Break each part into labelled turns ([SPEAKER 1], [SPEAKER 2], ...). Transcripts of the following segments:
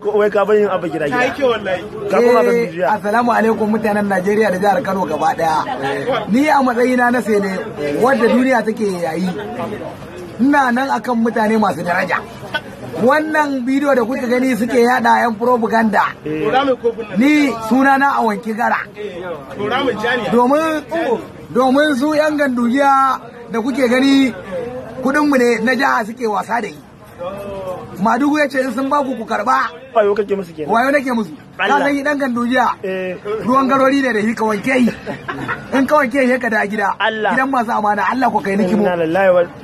[SPEAKER 1] Wai ka bani abu gida gida.
[SPEAKER 2] Kai ke wallahi.
[SPEAKER 1] Ka kuma kan dujiya.
[SPEAKER 3] Assalamu alaikum mutanen Najeriya da jihar Kano gaba daya. Ni a matsayina na sai ne wanda duniya take yayi. Ina nan akan mutane masu daraja. Wannan bidiyo da kuka gani suke yada yan propaganda. Ni sunana a wanki gara. Domin su yan gandujiya da kuke gani kudinmu ne na jiha suke wasa da yi. Madugu ya ce in sun baku ku karba.
[SPEAKER 1] Wayo kake musu kenan.
[SPEAKER 3] Wayo nake musu. Ka san dan gandujiya. Ruwan garori ne da shi ka wanke yi. In ka wanke shi ka da gida. Gidan masu amana Allah ko kai niki mu.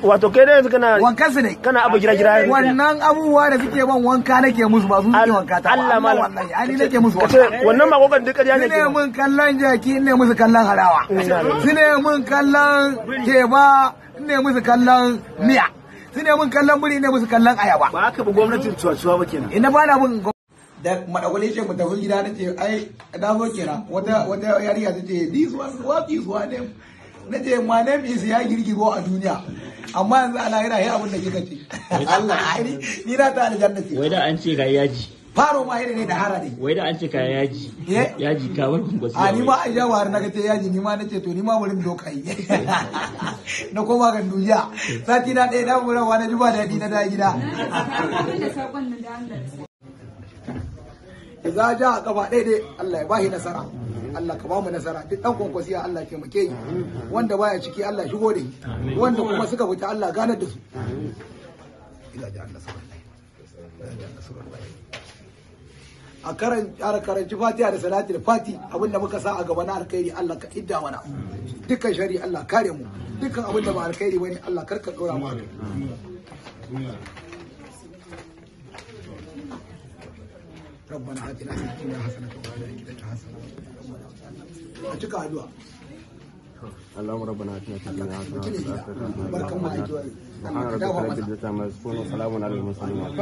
[SPEAKER 1] Wato kai da yanzu kana
[SPEAKER 3] wankan su ne.
[SPEAKER 1] Kana abu gida gida.
[SPEAKER 3] Wannan abubuwa da suke ban wanka nake musu ba su suke wanka ta.
[SPEAKER 1] Allah
[SPEAKER 3] wallahi ani nake musu.
[SPEAKER 1] Wannan ma kokan duk ƙarya ne.
[SPEAKER 3] Ne mun kallon jaki ne musu kallon harawa. Ne mun kallon teba ne musu kallon miya. Su ne mun kallon buri ne musu kallon ayaba.
[SPEAKER 1] Ba haka ba gwamnatin cuwa-cuwa ba kenan.
[SPEAKER 3] Ina ba na mun da madagwale ce mu tafi gida nace ai da zo kenan wata yariya ta ce this one name nace my name is ya girgigo a duniya amma yanzu a lahira ya abin da kika ce Allah ni na ta aljanna ce
[SPEAKER 4] wai da an ce ga yaji
[SPEAKER 3] faro ma ne da hara ne
[SPEAKER 4] wai da an ce ka yaji ka bar kungosi
[SPEAKER 3] a ni ma a jawar na ce yaji ni ma nace to ni ma wurin dokai na koma ga dujiya sati na ɗaya da murawa na juba da na da gida za ja a kafa daidai Allah ya bashi nasara Allah ka bamu nasara duk dan kwankwasiya Allah ke muke yi wanda baya ciki Allah shigo da shi wanda kuma suka fita Allah ganar da su a karanci fatiha da salatul fati abinda muka sa a gaba na alkhairi Allah ka idda mana dukkan shari Allah kare mu dukkan abinda ba alkhairi bane Allah karka dora mu ربنا آتنا في الدنيا حسنة وفي الآخرة حسنة أتوكا أدعاء
[SPEAKER 5] اللهم ربنا آتنا في الدنيا حسنة وفي الآخرة حسنة
[SPEAKER 3] بارك الله فيك
[SPEAKER 5] سبحان ربك رب العزة عما يصفون وسلام على المرسلين